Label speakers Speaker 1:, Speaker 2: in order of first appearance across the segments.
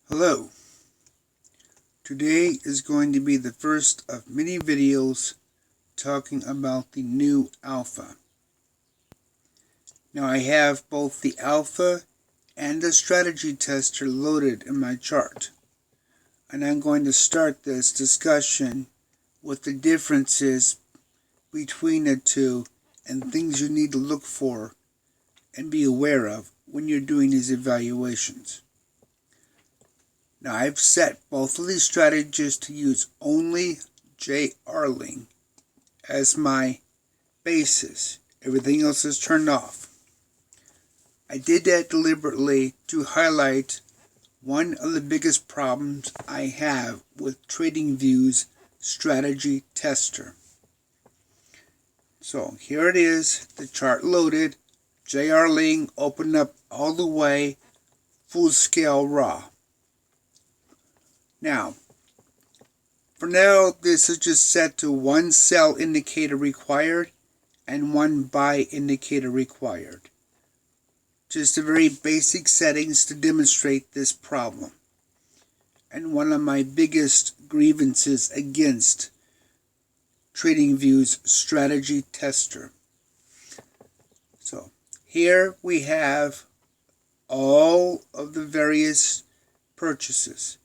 Speaker 1: Hello. Today is going to be the first of many videos talking about the new Alpha. Now I have both the Alpha and the strategy tester loaded in my chart. And I'm going to start this discussion with the differences between the two and things you need to look for and be aware of when you're doing these evaluations. Now I've set both of these strategies to use only Jackrabbit as my basis. Everything else is turned off. I did that deliberately to highlight one of the biggest problems I have with TradingView's strategy tester. So here it is, the chart loaded, Jackrabbit opened up all the way, full scale raw. Now, for now, this is just set to one sell indicator required and one buy indicator required. Just a very basic settings to demonstrate this problem. And one of my biggest grievances against TradingView's strategy tester. So, here we have all of the various purchases.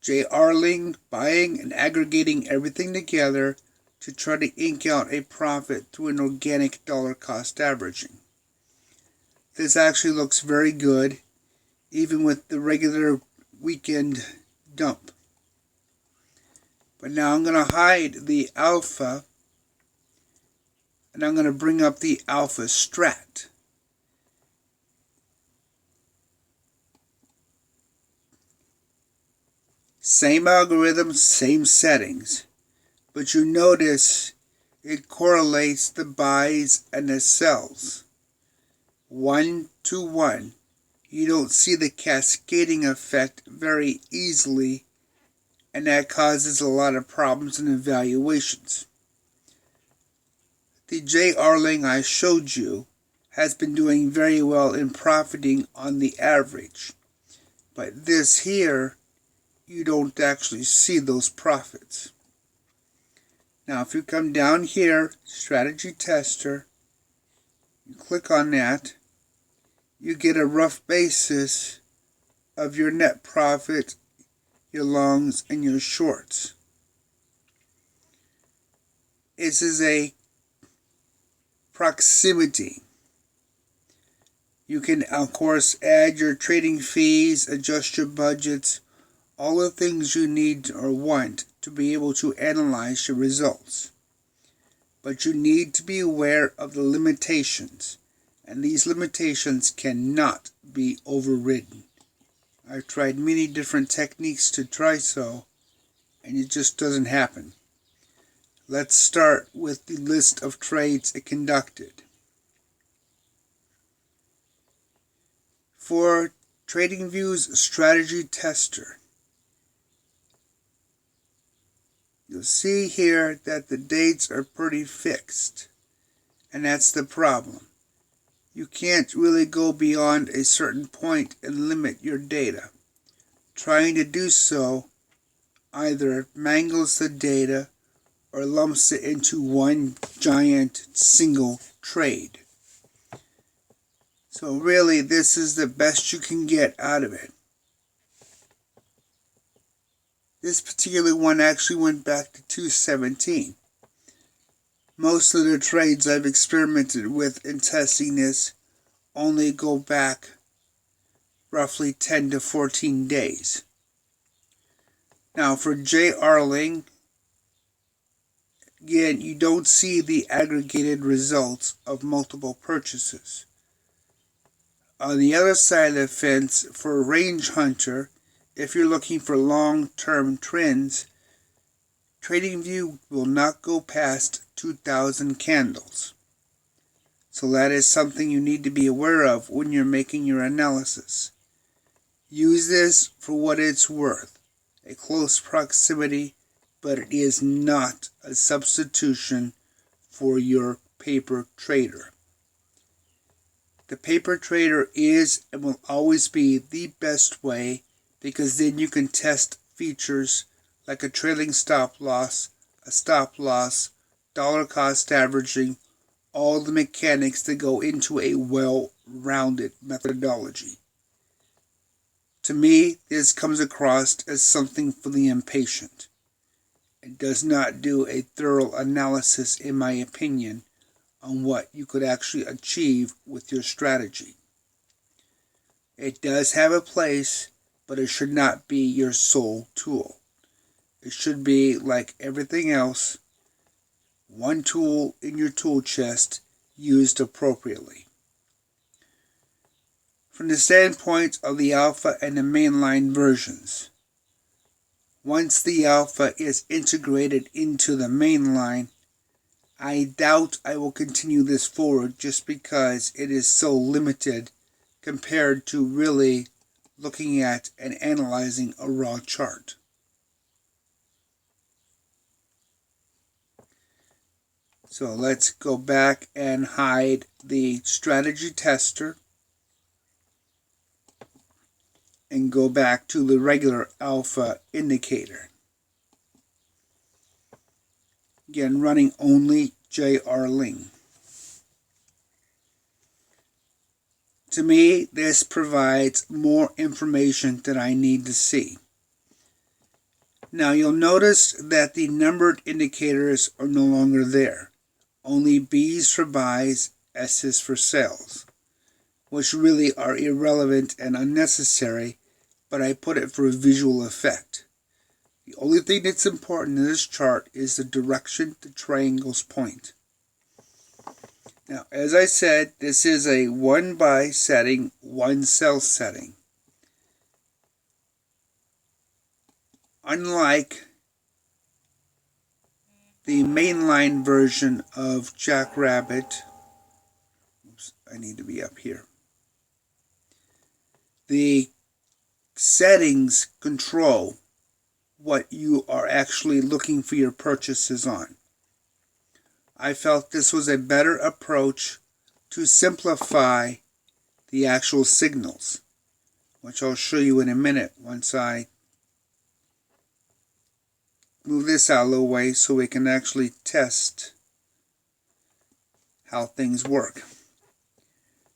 Speaker 1: Jackrabbit buying and aggregating everything together to try to ink out a profit through an organic dollar cost averaging. This actually looks very good, even with the regular weekend dump. But now I'm going to hide the Alpha, and I'm going to bring up the Alpha Strat. Same algorithm, same settings, but you notice it correlates the buys and the sells 1 to 1. You don't see the cascading effect very easily, and that causes a lot of problems in evaluations. The Jackrabbit I showed you has been doing very well in profiting on the average, but this here, you don't actually see those profits. Now if you come down here, strategy tester, you click on that, you get a rough basis of your net profit, your longs, and your shorts. This is a proximity. You can of course add your trading fees, adjust your budgets, all the things you need or want to be able to analyze your results. But you need to be aware of the limitations, and these limitations cannot be overridden. I've tried many different techniques to try so, and it just doesn't happen. Let's start with the list of trades it conducted. For TradingView's strategy tester, you'll see here that the dates are pretty fixed, and that's the problem. You can't really go beyond a certain point and limit your data. Trying to do so either mangles the data or lumps it into one giant single trade. So really, this is the best you can get out of it. This particular one actually went back to 217. Most of the trades I've experimented with in testing this only go back roughly 10 to 14 days. Now for Jackrabbit, again, you don't see the aggregated results of multiple purchases. On the other side of the fence, for a range hunter, if you're looking for long-term trends, TradingView will not go past 2,000 candles. So that is something you need to be aware of when you're making your analysis. Use this for what it's worth, a close proximity, but it is not a substitution for your paper trader. The paper trader is and will always be the best way, because then you can test features like a trailing stop loss, a stop loss, dollar cost averaging, all the mechanics that go into a well-rounded methodology. To me, this comes across as something for the impatient. It does not do a thorough analysis, in my opinion, on what you could actually achieve with your strategy. It does have a place, but it should not be your sole tool. It should be like everything else, one tool in your tool chest used appropriately. From the standpoint of the alpha and the mainline versions, once the alpha is integrated into the mainline, I doubt I will continue this forward, just because it is so limited compared to really looking at and analyzing a raw chart. So let's go back and hide the strategy tester and go back to the regular alpha indicator. Again, running only JR-Ling. To me, this provides more information that I need to see. Now you'll notice that the numbered indicators are no longer there. Only B's for buys, S's for sells, which really are irrelevant and unnecessary, but I put it for a visual effect. The only thing that's important in this chart is the direction the triangles point. Now, as I said, this is a one buy setting, one sell setting. Unlike the mainline version of Jackrabbit, oops, I need to be up here. The settings control what you are actually looking for your purchases on. I felt this was a better approach to simplify the actual signals, which I'll show you in a minute once I move this out of the way so we can actually test how things work.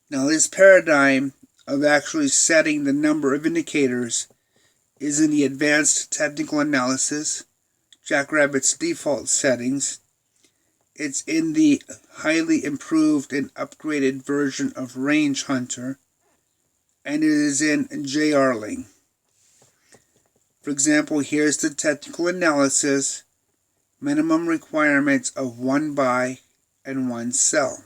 Speaker 1: Now, this paradigm of actually setting the number of indicators is in the advanced technical analysis, Jackrabbit's default settings. It's in the highly improved and upgraded version of Range Hunter, and it is in JR-Ling. For example, here's the technical analysis, minimum requirements of one buy and one sell.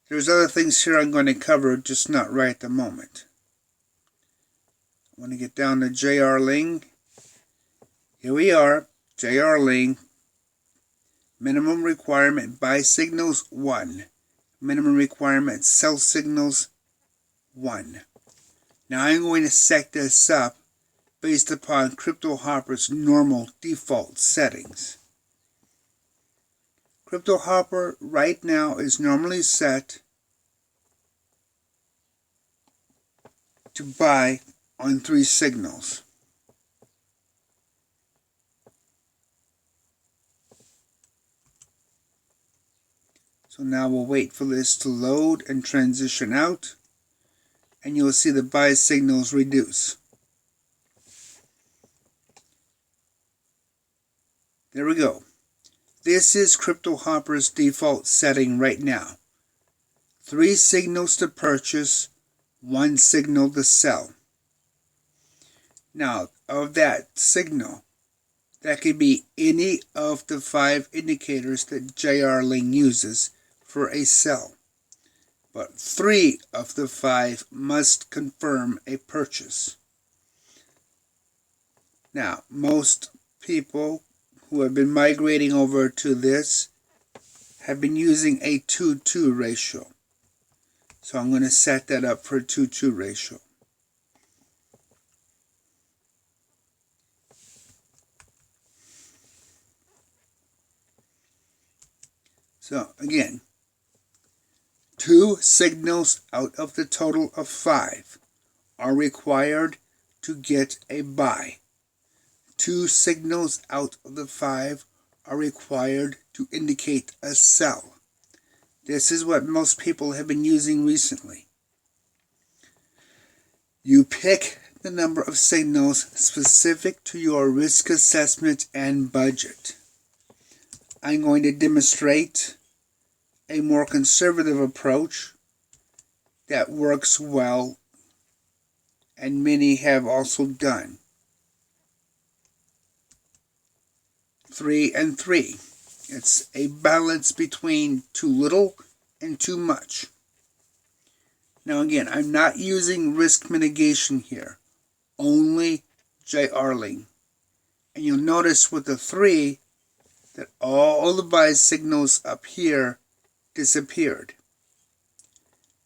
Speaker 1: There's other things here I'm going to cover, just not right at the moment. I want to get down to JR-Ling. Here we are, JR-Ling. Minimum requirement buy signals 1. Minimum requirement sell signals 1. Now I'm going to set this up based upon CryptoHopper's normal default settings. CryptoHopper right now is normally set to buy on 3 signals. So now we'll wait for this to load and transition out, and you'll see the buy signals reduce. There we go. This is CryptoHopper's default setting right now. 3 signals to purchase, 1 signal to sell. Now, of that signal, that could be any of the 5 indicators that JR-Ling uses for a sell. But 3 of the 5 must confirm a purchase. Now, most people who have been migrating over to this have been using a 2-2 ratio. So I'm going to set that up for a 2-2 ratio. So again, 2 signals out of the total of 5 are required to get a buy. 2 signals out of the 5 are required to indicate a sell. This is what most people have been using recently. You pick the number of signals specific to your risk assessment and budget. I'm going to demonstrate a more conservative approach that works well and many have also done. 3 and 3. It's a balance between too little and too much. Now again, I'm not using risk mitigation here, only JRling. And you'll notice with the 3 that all the buy signals up here disappeared.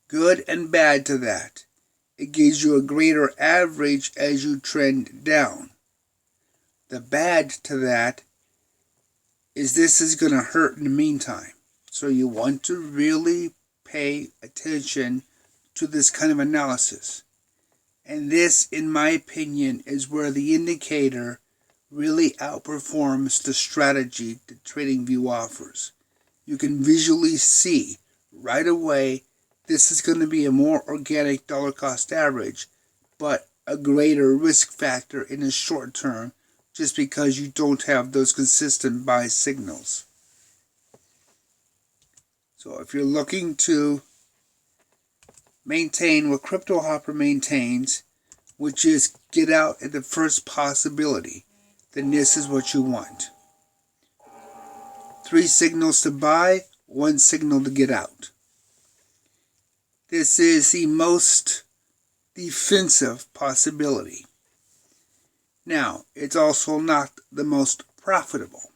Speaker 1: Good and bad to that. It gives you a greater average as you trend down. The bad to that is this is going to hurt in the meantime. So you want to really pay attention to this kind of analysis. And this, in my opinion, is where the indicator really outperforms the strategy that TradingView offers. You can visually see right away this is going to be a more organic dollar cost average, but a greater risk factor in the short term just because you don't have those consistent buy signals. So if you're looking to maintain what Crypto Hopper maintains, which is get out at the first possibility, then this is what you want. 3 signals to buy, 1 signal to get out. This is the most defensive possibility. Now, it's also not the most profitable,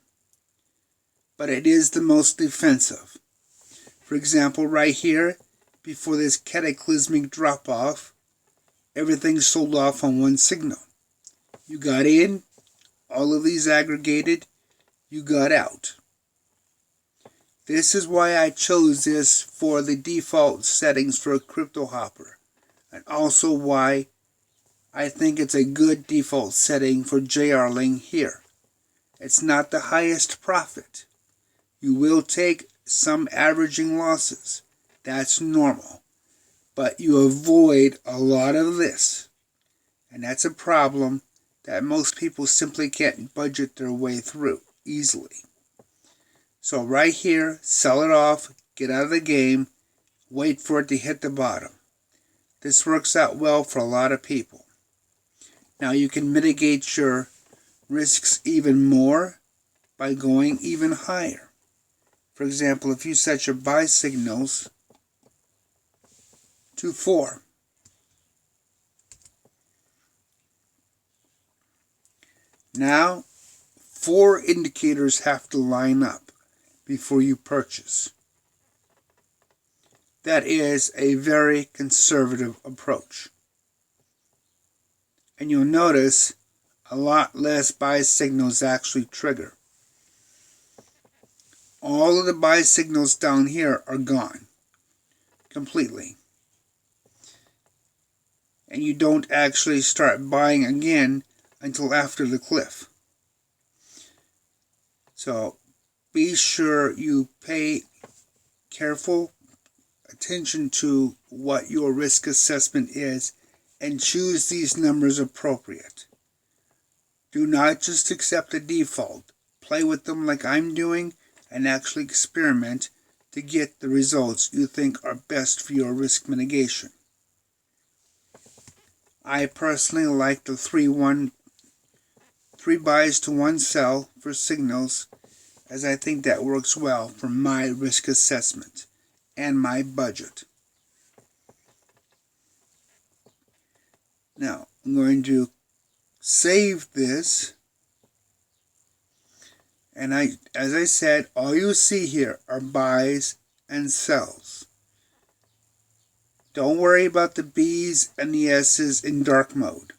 Speaker 1: but it is the most defensive. For example, right here, before this cataclysmic drop-off, everything sold off on 1 signal. You got in, all of these aggregated, you got out. This is why I chose this for the default settings for a Crypto Hopper, and also why I think it's a good default setting for JRling here. It's not the highest profit. You will take some averaging losses. That's normal. But you avoid a lot of this. And that's a problem that most people simply can't budget their way through easily. So right here, sell it off, get out of the game, wait for it to hit the bottom. This works out well for a lot of people. Now you can mitigate your risks even more by going even higher. For example, if you set your buy signals to 4. Now, 4 indicators have to line up before you purchase. That is a very conservative approach. And you'll notice a lot less buy signals actually trigger. All of the buy signals down here are gone completely. And you don't actually start buying again until after the cliff. So be sure you pay careful attention to what your risk assessment is and choose these numbers appropriate. Do not just accept the default. Play with them like I'm doing and actually experiment to get the results you think are best for your risk mitigation. I personally like the 3 buys to 1 sell for signals, as I think that works well for my risk assessment and my budget. Now, I'm going to save this, and as I said, all you see here are buys and sells. Don't worry about the B's and the S's in dark mode.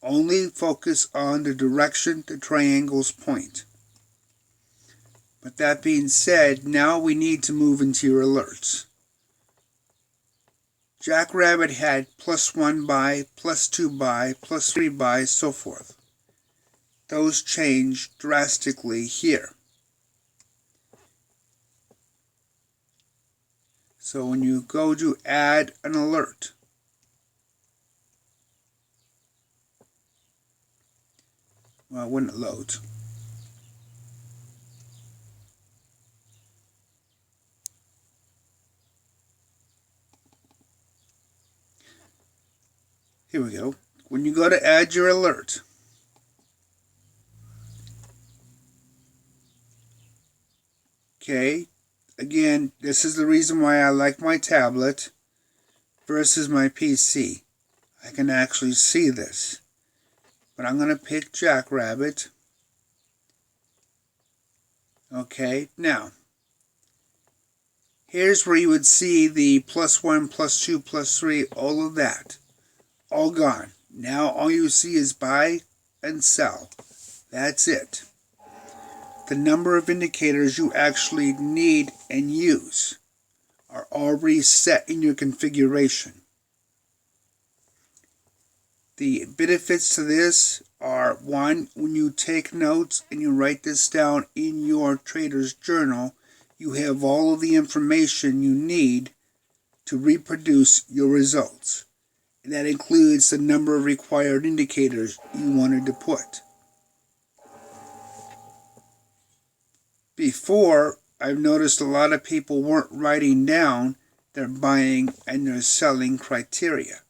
Speaker 1: Only focus on the direction the triangles point. But that being said, now we need to move into your alerts. Jackrabbit had +1 buy, +2 buy, +3 buy, so forth. Those change drastically here. So when you go to add an alert, well, when it loads, here we go. When you go to add your alert, okay, again, this is the reason why I like my tablet versus my PC. I can actually see this. But I'm going to pick Jackrabbit. Okay, now, here's where you would see the +1, +2, +3, all of that. All gone. Now all you see is buy and sell. That's it. The number of indicators you actually need and use are already set in your configuration. The benefits to this are, one, when you take notes and you write this down in your trader's journal, you have all of the information you need to reproduce your results. And that includes the number of required indicators you wanted to put. Before, I've noticed a lot of people weren't writing down their buying and their selling criteria.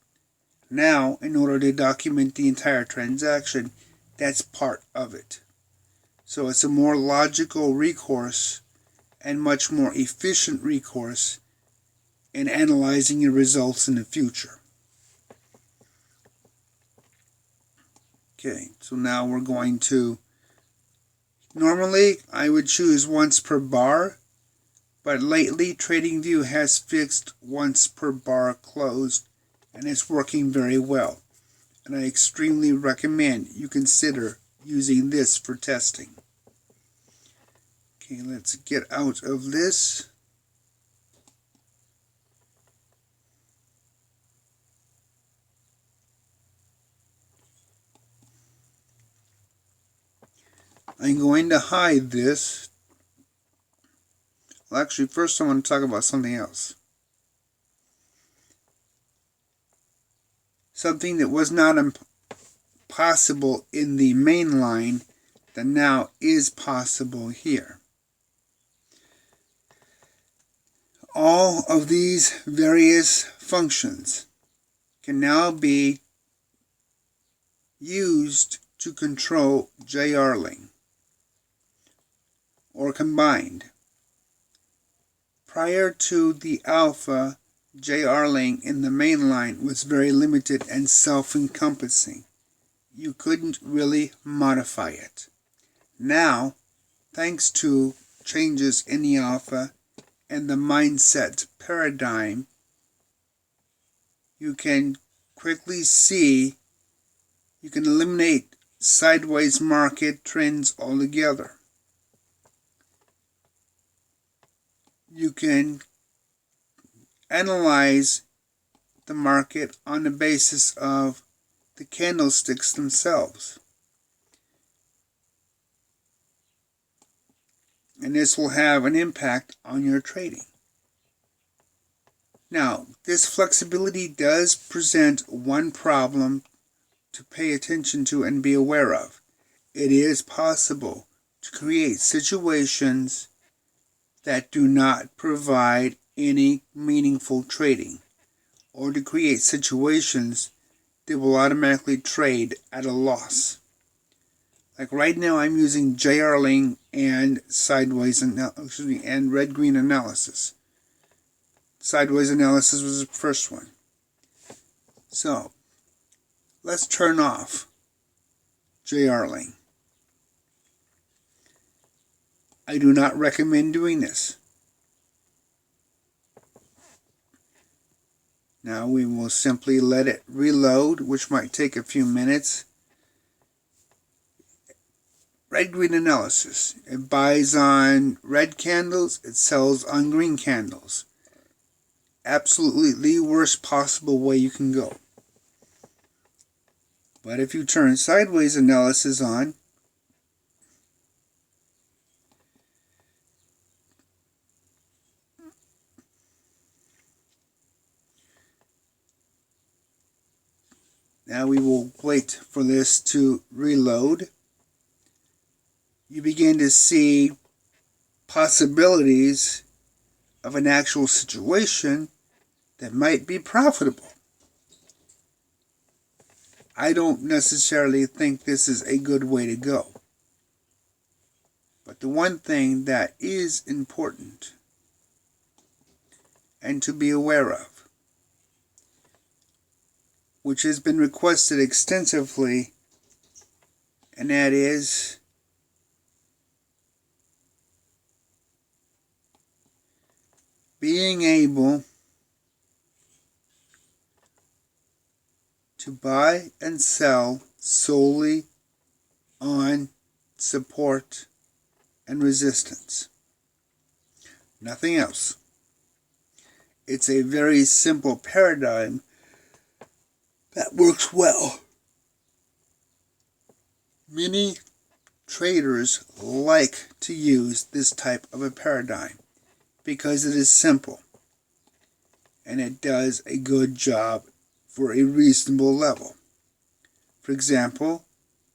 Speaker 1: Now, in order to document the entire transaction, that's part of it. So it's a more logical recourse and much more efficient recourse in analyzing your results in the future. Okay, so now we're going to, normally I would choose once per bar, but lately TradingView has fixed once per bar closed, and it's working very well. And I extremely recommend you consider using this for testing. Okay, let's get out of this. I'm going to hide this. Well, actually, first I want to talk about something else. Something that was not possible in the Mainline that now is possible here. All of these various functions can now be used to control JRling or combined. Prior to the alpha, JRling in the Mainline was very limited and self-encompassing. You couldn't really modify it. Now, thanks to changes in the alpha and the mindset paradigm, you can quickly see, you can eliminate sideways market trends altogether. You can analyze the market on the basis of the candlesticks themselves. And this will have an impact on your trading. Now, this flexibility does present one problem to pay attention to and be aware of. It is possible to create situations that do not provide any meaningful trading, or to create situations that will automatically trade at a loss. Like right now, I'm using JRling and and red-green analysis. Sideways analysis was the first one. So let's turn off JRling. I do not recommend doing this. Now we will simply let it reload, which might take a few minutes. Red-green analysis. It buys on red candles, it sells on green candles. absolutely the worst possible way you can go. But if you turn sideways analysis on, now we will wait for this to reload. You begin to see possibilities of an actual situation that might be profitable. I don't necessarily think this is a good way to go. But the one thing that is important and to be aware of, which has been requested extensively, and that is being able to buy and sell solely on support and resistance. Nothing else. It's a very simple paradigm that works well. Many traders like to use this type of a paradigm because it is simple and it does a good job for a reasonable level. For example,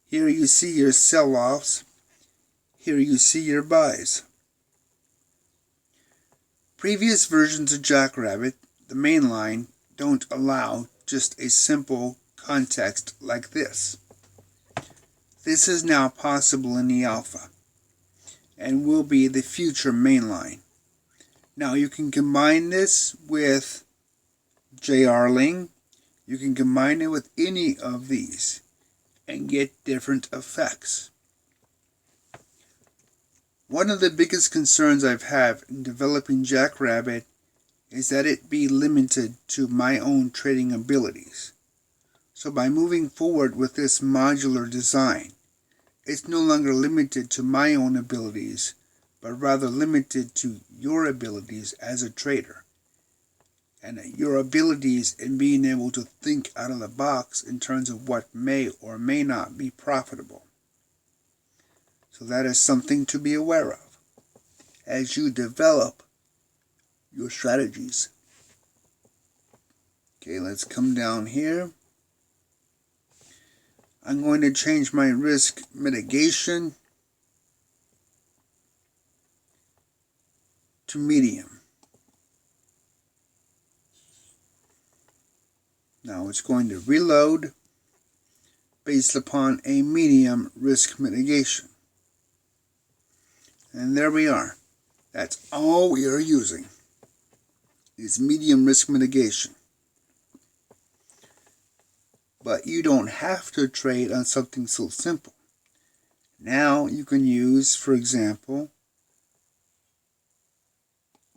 Speaker 1: here you see your sell-offs, here you see your buys. Previous versions of Jackrabbit, the Mainline, don't allow just a simple context like this. This is now possible in the Alpha and will be the future Mainline. Now you can combine this with JR-Ling, you can combine it with any of these and get different effects. One of the biggest concerns I've had in developing Jackrabbit is that it be limited to my own trading abilities. So by moving forward with this modular design, it's no longer limited to my own abilities, but rather limited to your abilities as a trader. And your abilities in being able to think out of the box in terms of what may or may not be profitable. So that is something to be aware of as you develop your strategies. Okay, let's come down here. I'm going to change my risk mitigation to medium. Now it's going to reload based upon a medium risk mitigation. And there we are. That's all we are using is medium risk mitigation. But you don't have to trade on something so simple. Now you can use, for example,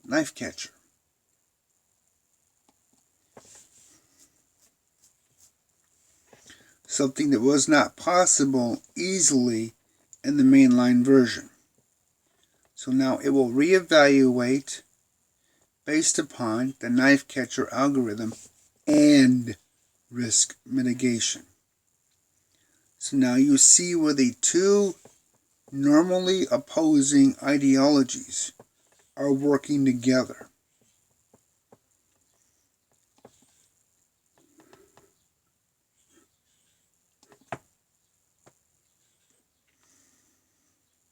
Speaker 1: knife catcher. Something that was not possible easily in the mainline version. So now it will reevaluate based upon the knife catcher algorithm and risk mitigation. So now you see where the two normally opposing ideologies are working together.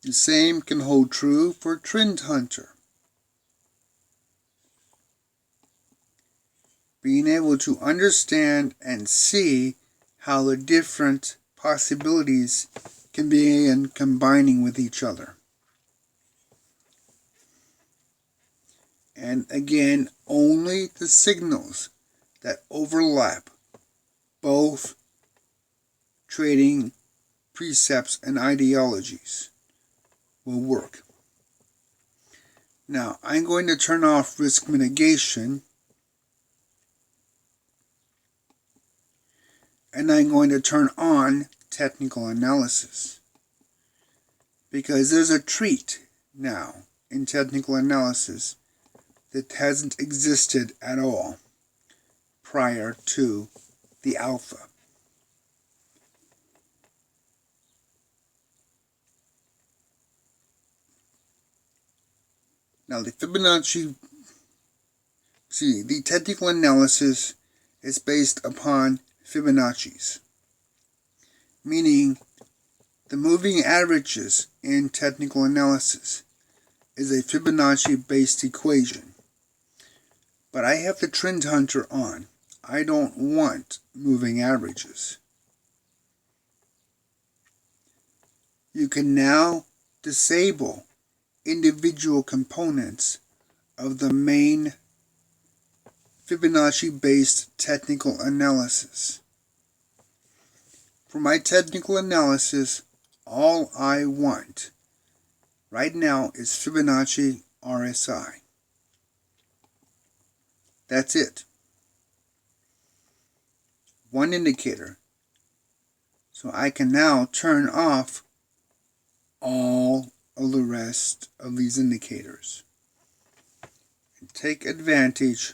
Speaker 1: The same can hold true for Trend Hunter. Being able to understand and see how the different possibilities can be in combining with each other. And again, only the signals that overlap both trading precepts and ideologies will work. Now, I'm going to turn off risk mitigation, and I'm going to turn on technical analysis, because there's a treat now in technical analysis that hasn't existed at all prior to the alpha. Now the technical analysis is based upon Fibonacci's, meaning the moving averages in technical analysis is a Fibonacci-based equation. But I have the trend hunter on. I don't want moving averages. You can now disable individual components of the main Fibonacci-based technical analysis. For my technical analysis, all I want right now is Fibonacci RSI. That's it. One indicator. So I can now turn off all of the rest of these indicators and take advantage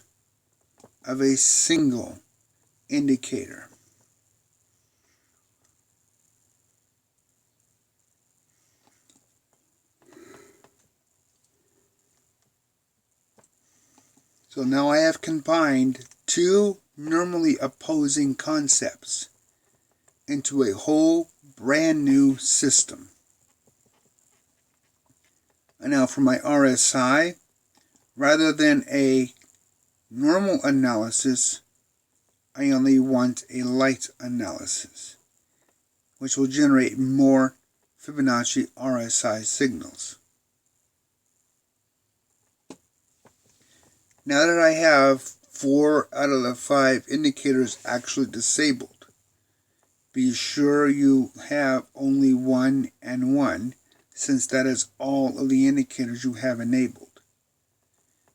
Speaker 1: of a single indicator. So now I have combined two normally opposing concepts into a whole brand new system. And now for my RSI, rather than a normal analysis, I only want a light analysis, which will generate more Fibonacci RSI signals. Now that I have 4 out of the 5 indicators actually disabled, be sure you have only 1 and 1, since that is all of the indicators you have enabled.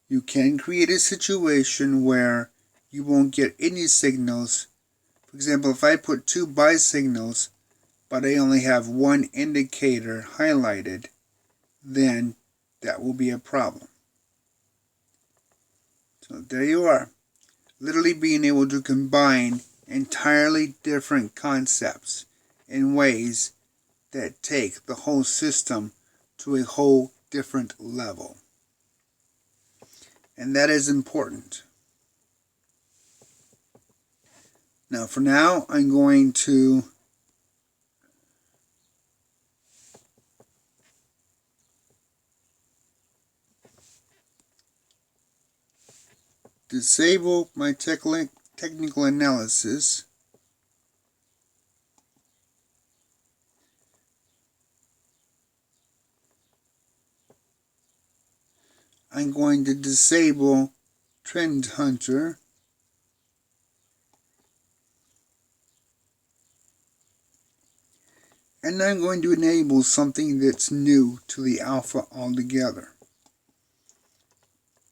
Speaker 1: You can create a situation where you won't get any signals. For example, if I put 2 buy signals, but I only have 1 indicator highlighted, then that will be a problem. So there you are, literally being able to combine entirely different concepts in ways that take the whole system to a whole different level. And that is important. Now for now, I'm going to disable my technical analysis. I'm going to disable Trend Hunter. And I'm going to enable something that's new to the alpha altogether.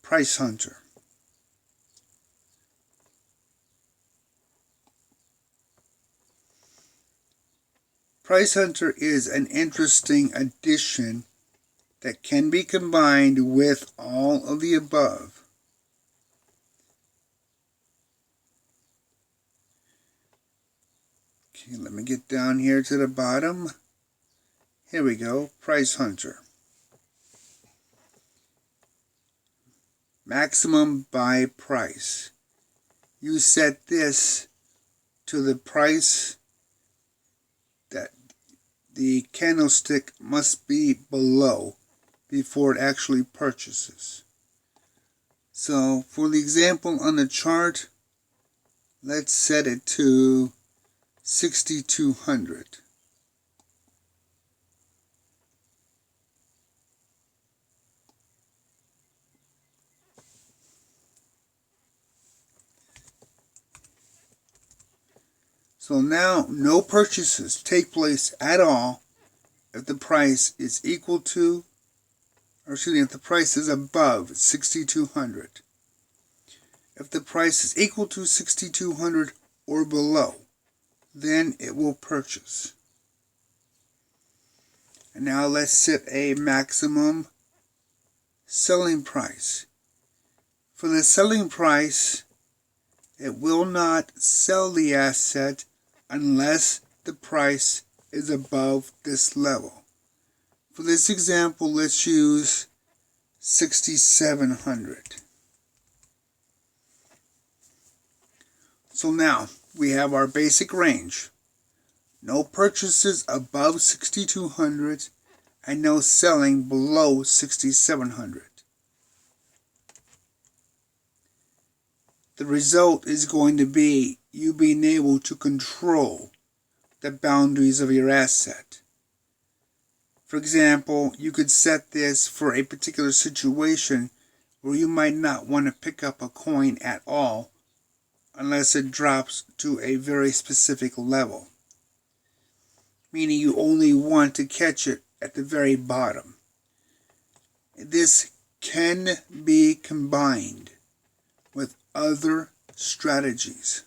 Speaker 1: Price Hunter. Price Hunter is an interesting addition that can be combined with all of the above. Okay, let me get down here to the bottom. Here we go, Price Hunter. Maximum buy price. You set this to the price that the candlestick must be below before it actually purchases. So for the example on the chart, let's set it to 6,200. So now no purchases take place at all if the price is equal to, or excuse me, if the price is above 6,200. If the price is equal to 6,200 or below, then it will purchase. And now let's set a maximum selling price. For the selling price, it will not sell the asset unless the price is above this level. For this example, let's use 6,700. So now we have our basic range. No purchases above 6,200 and no selling below 6,700. The result is going to be you being able to control the boundaries of your asset. For example, you could set this for a particular situation where you might not want to pick up a coin at all unless it drops to a very specific level, meaning you only want to catch it at the very bottom. This can be combined with other strategies,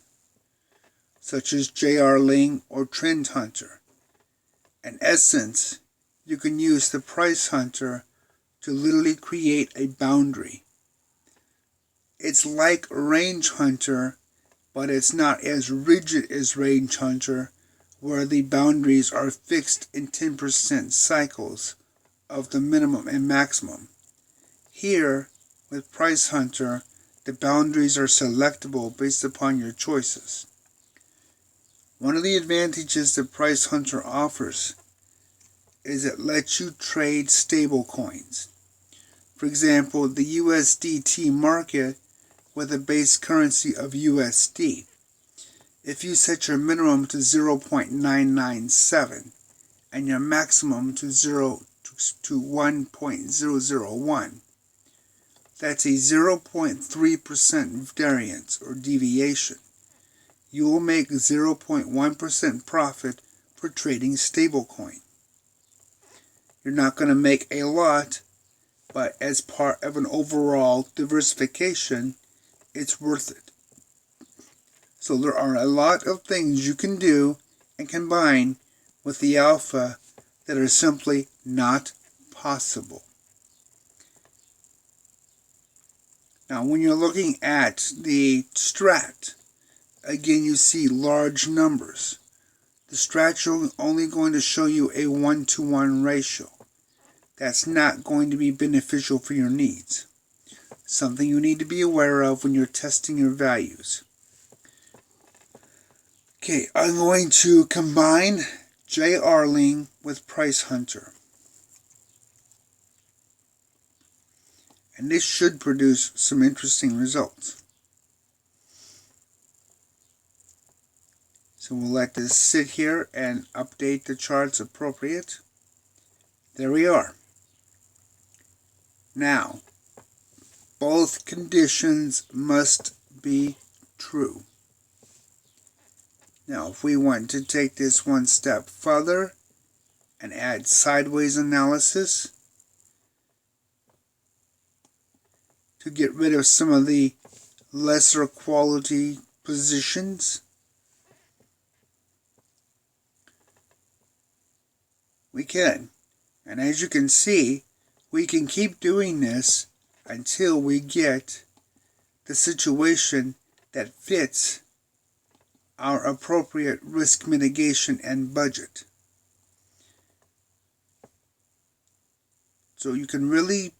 Speaker 1: such as JR Ling or Trend Hunter. In essence, you can use the Price Hunter to literally create a boundary. It's like Range Hunter, but it's not as rigid as Range Hunter, where the boundaries are fixed in 10% cycles of the minimum and maximum. Here, with Price Hunter, the boundaries are selectable based upon your choices. One of the advantages that Price Hunter offers is it lets you trade stable coins. For example, the USDT market with a base currency of USD. If you set your minimum to 0.997 and your maximum to 1.001, that's a 0.3% variance or deviation. You will make 0.1% profit for trading stablecoin. You're not going to make a lot, but as part of an overall diversification, it's worth it. So there are a lot of things you can do and combine with the alpha that are simply not possible. Now, when you're looking at the strat, again, you see large numbers. The strat is only going to show you a 1-to-1 ratio. That's not going to be beneficial for your needs. Something you need to be aware of when you're testing your values. Okay, I'm going to combine JR Ling with Price Hunter. And this should produce some interesting results. So we'll let this sit here and update the charts appropriate. There we are. Now, both conditions must be true. Now, if we want to take this one step further and add sideways analysis to get rid of some of the lesser quality positions, we can. And as you can see, we can keep doing this until we get the situation that fits our appropriate risk mitigation and budget. So you can really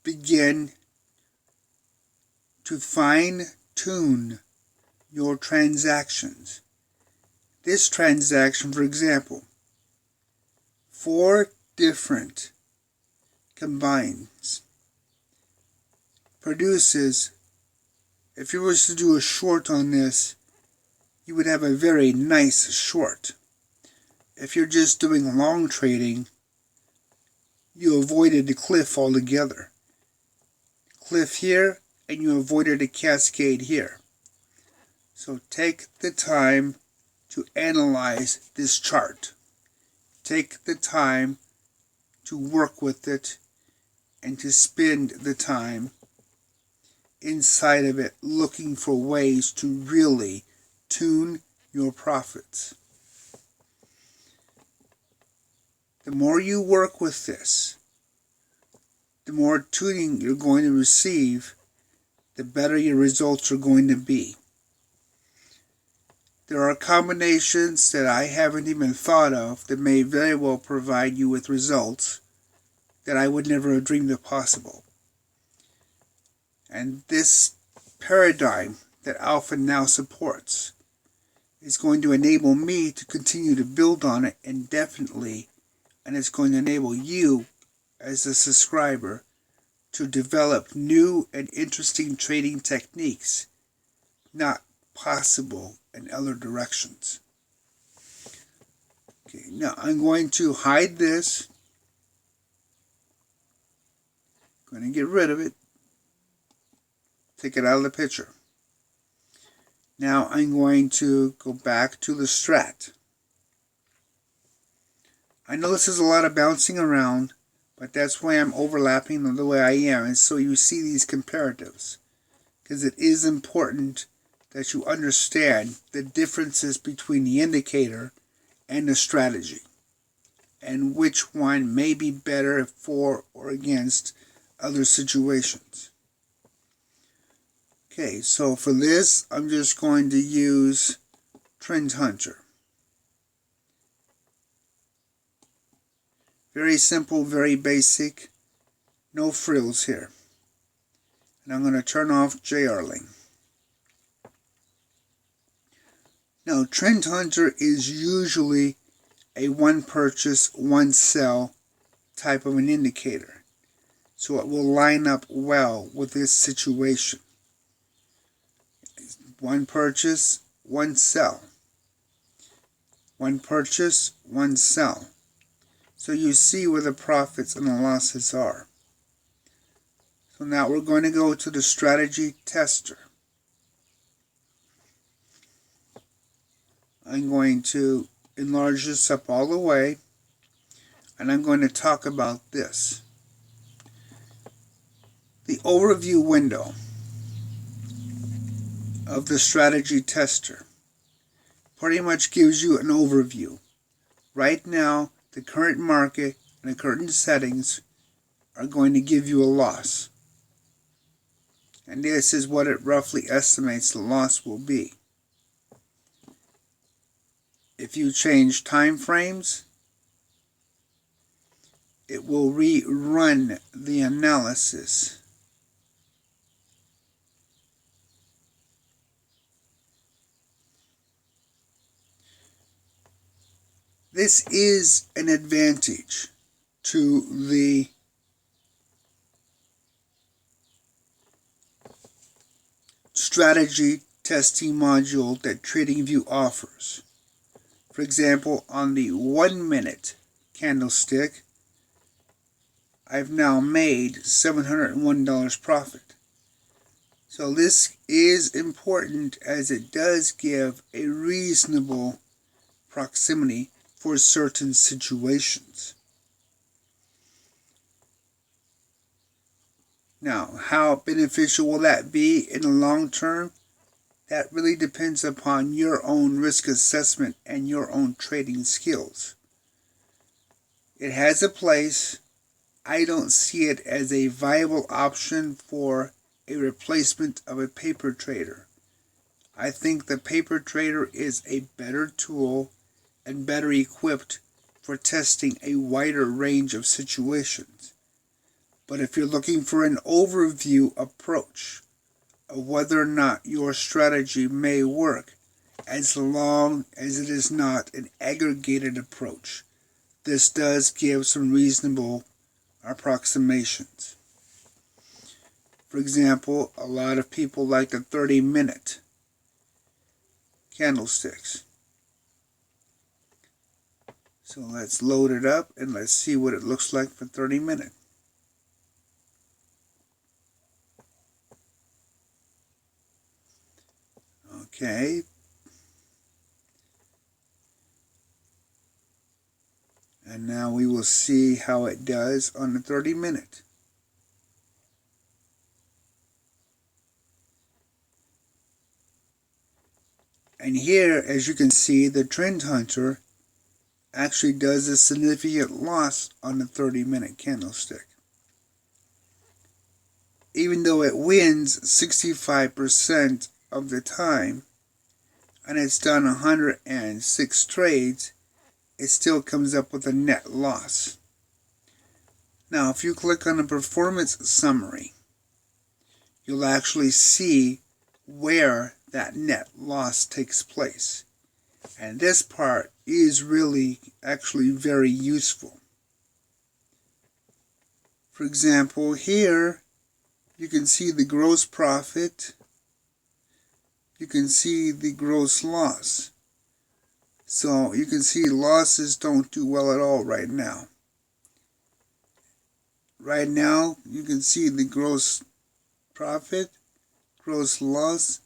Speaker 1: begin to fine-tune your transactions. This transaction, for example, 4 different combines produces, if you were to do a short on this, you would have a very nice short. If you're just doing long trading, you avoided the cliff altogether. Cliff here, and you avoided a cascade here. So take the time to analyze this chart. Take the time to work with it and to spend the time inside of it looking for ways to really tune your profits. The more you work with this, the more tuning you're going to receive, the better your results are going to be. There are combinations that I haven't even thought of that may very well provide you with results that I would never have dreamed of possible. And this paradigm that Alpha now supports is going to enable me to continue to build on it indefinitely, and it's going to enable you as a subscriber to develop new and interesting trading techniques not possible in other directions. Okay, now I'm going to hide this. I'm going to get rid of it. Take it out of the picture. Now I'm going to go back to the strat. I know this is a lot of bouncing around, but that's why I'm overlapping the way I am, and so you see these comparatives. Because it is important that you understand the differences between the indicator and the strategy, and which one may be better for or against other situations. Okay, so for this, I'm just going to use Trend Hunter. Very simple, very basic, no frills here. And I'm going to turn off JRling. Now, Trend Hunter is usually a one purchase, one sell type of an indicator. So it will line up well with this situation. One purchase, one sell. One purchase, one sell. So you see where the profits and the losses are. So now we're going to go to the strategy tester. I'm going to enlarge this up all the way, and I'm going to talk about this. The overview window of the strategy tester pretty much gives you an overview. Right now, the current market and the current settings are going to give you a loss. And this is what it roughly estimates the loss will be. If you change time frames, it will rerun the analysis. This is an advantage to the strategy testing module that TradingView offers. For example, on the 1 minute candlestick, I've now made $701 profit. So this is important as it does give a reasonable proximity for certain situations. Now, how beneficial will that be in the long term? That really depends upon your own risk assessment and your own trading skills. It has a place. I don't see it as a viable option for a replacement of a paper trader. I think the paper trader is a better tool and better equipped for testing a wider range of situations. But if you're looking for an overview approach of whether or not your strategy may work, as long as it is not an aggregated approach, this does give some reasonable approximations. For example, a lot of people like the 30-minute candlesticks. So let's load it up and let's see what it looks like for 30 minutes. Okay. And now we will see how it does on the 30-minute. And here, as you can see, the Trend Hunter actually does a significant loss on the 30-minute candlestick. even though it wins 65% of the time, and it's done 106 trades, it still comes up with a net loss. Now, if you click on the performance summary, you'll actually see where that net loss takes place. And this part is really actually very useful. For example, here you can see the gross profit, you can see the gross loss. So you can see losses don't do well at all right now. Right now you can see the gross profit, gross loss,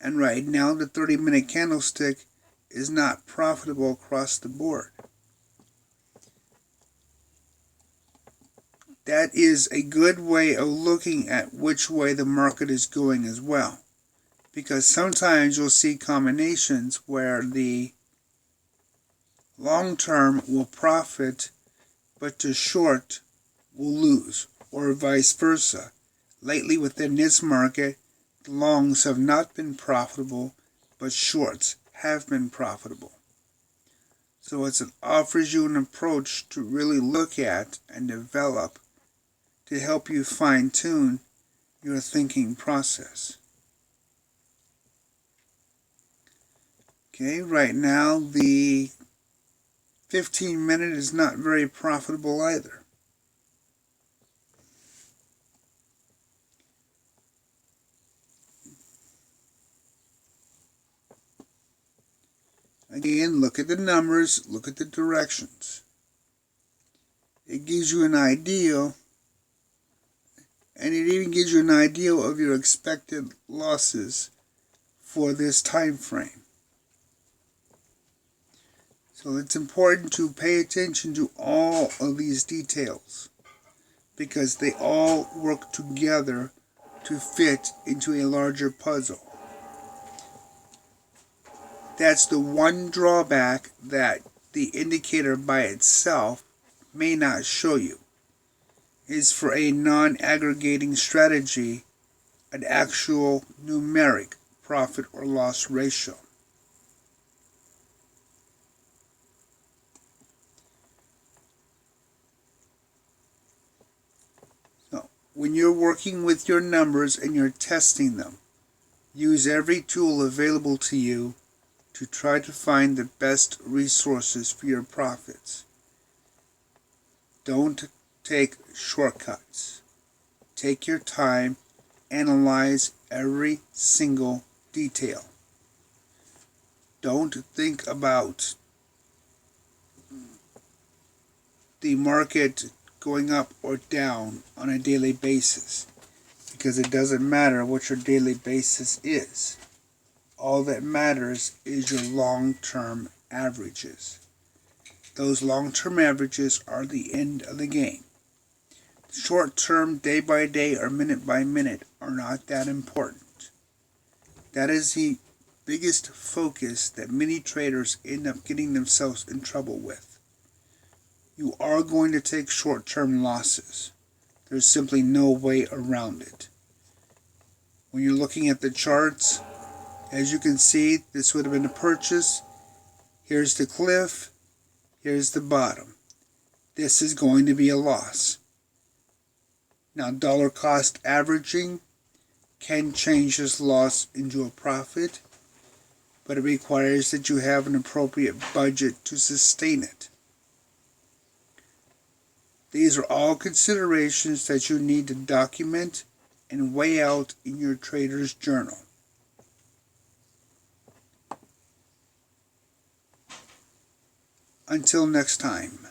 Speaker 1: and right now the 30-minute candlestick is not profitable across the board. That is a good way of looking at which way the market is going as well. Because sometimes you'll see combinations where the long term will profit, but the short will lose, or vice versa. Lately within this market, the longs have not been profitable, but shorts have been profitable. So it offers you an approach to really look at and develop to help you fine-tune your thinking process. Okay, right now the 15-minute is not very profitable either. Again, look at the numbers, look at the directions. It gives you an idea, and it even gives you an idea of your expected losses for this time frame. So it's important to pay attention to all of these details because they all work together to fit into a larger puzzle. That's the one drawback that the indicator by itself may not show you, is for a non-aggregating strategy, an actual numeric profit or loss ratio. So, when you're working with your numbers and you're testing them, use every tool available to you to try to find the best resources for your profits. Don't take shortcuts. Take your time, analyze every single detail. Don't think about the market going up or down on a daily basis, because it doesn't matter what your daily basis is. All that matters is your long-term averages. Those long-term averages are the end of the game. Short-term, day by day or minute by minute are not that important. That is the biggest focus that many traders end up getting themselves in trouble with. You are going to take short-term losses. There's simply no way around it. When you're looking at the charts, as you can see, this would have been a purchase. Here's the cliff. Here's the bottom. This is going to be a loss. Now, dollar cost averaging can change this loss into a profit, but it requires that you have an appropriate budget to sustain it. These are all considerations that you need to document and weigh out in your trader's journal. Until next time.